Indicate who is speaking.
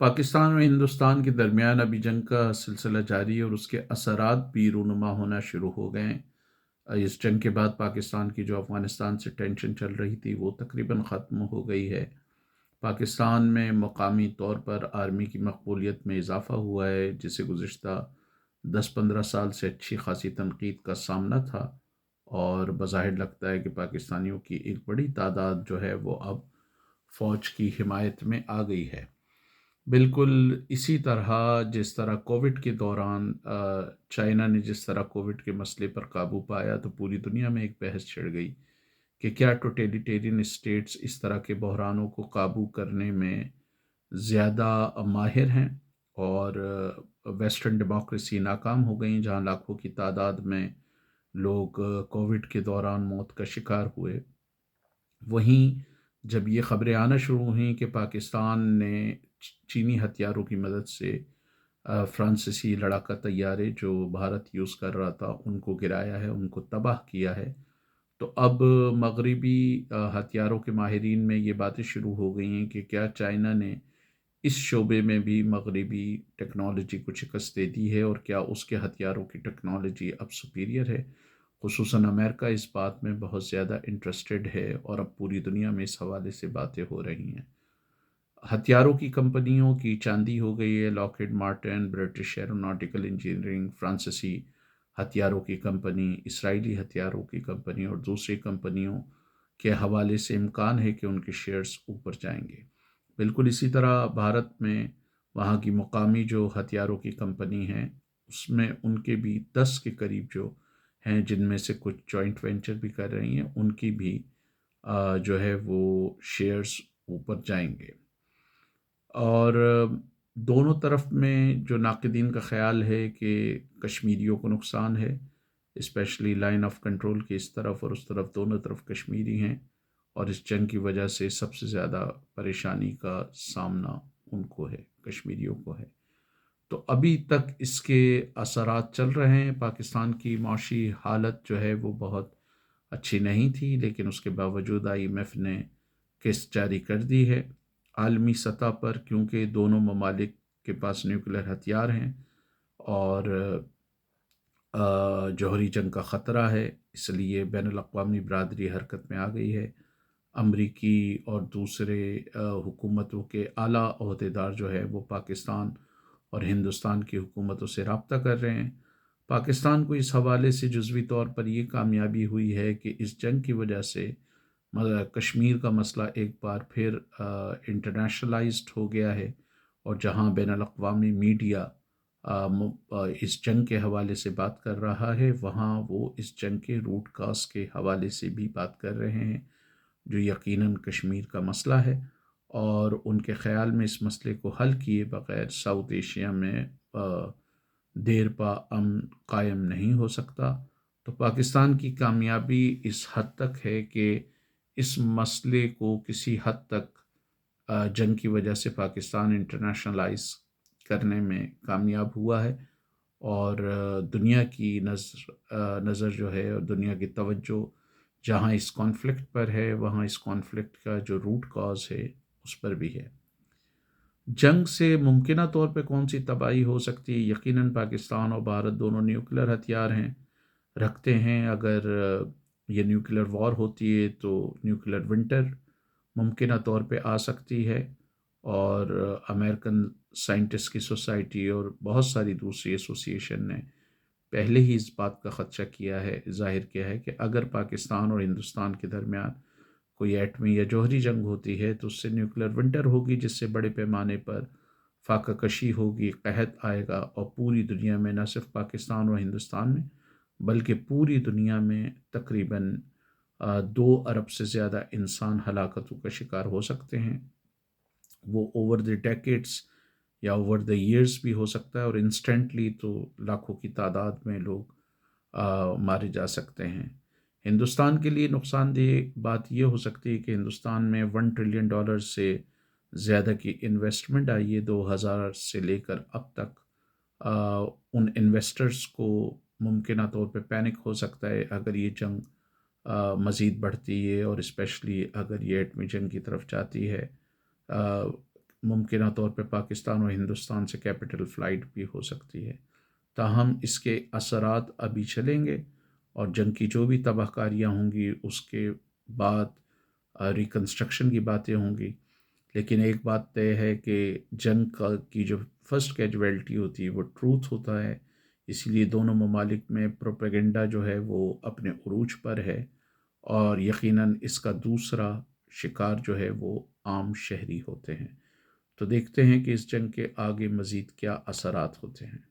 Speaker 1: پاکستان اور ہندوستان کے درمیان ابھی جنگ کا سلسلہ جاری ہے اور اس کے اثرات بھی رونما ہونا شروع ہو گئے ہیں۔ اس جنگ کے بعد پاکستان کی جو افغانستان سے ٹینشن چل رہی تھی وہ تقریباً ختم ہو گئی ہے۔ پاکستان میں مقامی طور پر آرمی کی مقبولیت میں اضافہ ہوا ہے، جسے گزشتہ 10-15 سال سے اچھی خاصی تنقید کا سامنا تھا، اور بظاہر لگتا ہے کہ پاکستانیوں کی ایک بڑی تعداد جو ہے وہ اب فوج کی حمایت میں آ گئی ہے۔ بالکل اسی طرح جس طرح کووڈ کے دوران چائنا نے جس طرح کووڈ کے مسئلے پر قابو پایا، تو پوری دنیا میں ایک بحث چھڑ گئی کہ کیا ٹوٹیلیٹیرین اسٹیٹس اس طرح کے بحرانوں کو قابو کرنے میں زیادہ ماہر ہیں، اور ویسٹرن ڈیموکریسی ناکام ہو گئیں جہاں لاکھوں کی تعداد میں لوگ کووڈ کے دوران موت کا شکار ہوئے۔ وہیں جب یہ خبریں آنا شروع ہوئیں کہ پاکستان نے چینی ہتھیاروں کی مدد سے فرانسیسی لڑاکا طیارے جو بھارت یوز کر رہا تھا ان کو گرایا ہے، ان کو تباہ کیا ہے، تو اب مغربی ہتھیاروں کے ماہرین میں یہ باتیں شروع ہو گئی ہیں کہ کیا چائنا نے اس شعبے میں بھی مغربی ٹیکنالوجی کو شکست دے دی ہے، اور کیا اس کے ہتھیاروں کی ٹیکنالوجی اب سپیریئر ہے۔ خصوصاً امریکہ اس بات میں بہت زیادہ انٹرسٹڈ ہے، اور اب پوری دنیا میں اس حوالے سے باتیں ہو رہی ہیں۔ ہتھیاروں کی کمپنیوں کی چاندی ہو گئی ہے۔ لاکہیڈ مارٹن، برٹش ایروناٹیکل انجینئرنگ، فرانسیسی ہتھیاروں کی کمپنی، اسرائیلی ہتھیاروں کی کمپنی اور دوسری کمپنیوں کے حوالے سے امکان ہے کہ ان کے شیئرز اوپر جائیں گے۔ بالکل اسی طرح بھارت میں وہاں کی مقامی جو ہتھیاروں کی کمپنی ہیں، اس میں ان کے بھی 10 کے قریب جو ہیں، جن میں سے کچھ جوائنٹ وینچر بھی کر رہی ہیں، ان کی بھی جو ہے وہ شیئرز اوپر جائیں گے۔ اور دونوں طرف میں جو ناقدین کا خیال ہے کہ کشمیریوں کو نقصان ہے، اسپیشلی لائن آف کنٹرول کی اس طرف اور اس طرف، دونوں طرف کشمیری ہیں، اور اس جنگ کی وجہ سے سب سے زیادہ پریشانی کا سامنا ان کو ہے، کشمیریوں کو ہے۔ تو ابھی تک اس کے اثرات چل رہے ہیں۔ پاکستان کی معاشی حالت جو ہے وہ بہت اچھی نہیں تھی، لیکن اس کے باوجود IMF نے قسط جاری کر دی ہے عالمی سطح پر، کیونکہ دونوں ممالک کے پاس نیوکلیر ہتھیار ہیں اور جوہری جنگ کا خطرہ ہے، اس لیے بین الاقوامی برادری حرکت میں آ گئی ہے۔ امریکی اور دوسرے حکومتوں کے اعلیٰ عہدیدار جو ہے وہ پاکستان اور ہندوستان کی حکومتوں سے رابطہ کر رہے ہیں۔ پاکستان کو اس حوالے سے جزوی طور پر یہ کامیابی ہوئی ہے کہ اس جنگ کی وجہ سے کشمیر کا مسئلہ ایک بار پھر انٹرنیشنلائزڈ ہو گیا ہے، اور جہاں بین الاقوامی میڈیا اس جنگ کے حوالے سے بات کر رہا ہے، وہاں وہ اس جنگ کے روٹ کاز کے حوالے سے بھی بات کر رہے ہیں، جو یقیناً کشمیر کا مسئلہ ہے، اور ان کے خیال میں اس مسئلے کو حل کیے بغیر ساؤتھ ایشیا میں دیر پا امن قائم نہیں ہو سکتا۔ تو پاکستان کی کامیابی اس حد تک ہے کہ اس مسئلے کو کسی حد تک جنگ کی وجہ سے پاکستان انٹرنیشنلائز کرنے میں کامیاب ہوا ہے، اور دنیا کی نظر جو ہے، اور دنیا کی توجہ جہاں اس کانفلکٹ پر ہے، وہاں اس کانفلکٹ کا جو روٹ کاز ہے اس پر بھی ہے۔ جنگ سے ممکنہ طور پہ کون سی تباہی ہو سکتی ہے؟ یقیناً پاکستان اور بھارت دونوں نیوکلیر ہتھیار رکھتے ہیں۔ اگر یہ نیوکلیر وار ہوتی ہے تو نیوکلیر ونٹر ممکنہ طور پہ آ سکتی ہے، اور امریکن سائنٹسٹ کی سوسائٹی اور بہت ساری دوسری ایسوسیشن نے پہلے ہی اس بات کا خدشہ کیا ہے، ظاہر کیا ہے کہ اگر پاکستان اور ہندوستان کے درمیان کوئی ایٹمی یا جوہری جنگ ہوتی ہے تو اس سے نیوکلیر ونٹر ہوگی، جس سے بڑے پیمانے پر فاقہ کشی ہوگی، قحط آئے گا، اور پوری دنیا میں، نہ صرف پاکستان اور ہندوستان میں بلکہ پوری دنیا میں تقریباً 2 ارب سے زیادہ انسان ہلاکتوں کا شکار ہو سکتے ہیں۔ وہ اوور دی ڈیکیڈز یا اوور دی ایئرز بھی ہو سکتا ہے، اور انسٹنٹلی تو لاکھوں کی تعداد میں لوگ مارے جا سکتے ہیں۔ ہندوستان کے لیے نقصان دہ بات یہ ہو سکتی ہے کہ ہندوستان میں $1 ٹریلین سے زیادہ کی انویسٹمنٹ آئی ہے 2000 سے لے کر اب تک۔ ان انویسٹرز کو ممکنہ طور پہ پینک ہو سکتا ہے اگر یہ جنگ مزید بڑھتی ہے، اور اسپیشلی اگر یہ ایٹمی جنگ کی طرف جاتی ہے۔ ممکنہ طور پہ پاکستان اور ہندوستان سے کیپٹل فلائٹ بھی ہو سکتی ہے، تاہم اس کے اثرات ابھی چلیں گے، اور جنگ کی جو بھی تباہ کاریاں ہوں گی اس کے بعد ریکنسٹرکشن کی باتیں ہوں گی۔ لیکن ایک بات طے ہے کہ جنگ کی جو فرسٹ کیجویلٹی ہوتی ہے وہ ٹروتھ ہوتا ہے، اسی لیے دونوں ممالک میں پروپیگنڈا جو ہے وہ اپنے عروج پر ہے، اور یقیناً اس کا دوسرا شکار جو ہے وہ عام شہری ہوتے ہیں۔ تو دیکھتے ہیں کہ اس جنگ کے آگے مزید کیا اثرات ہوتے ہیں۔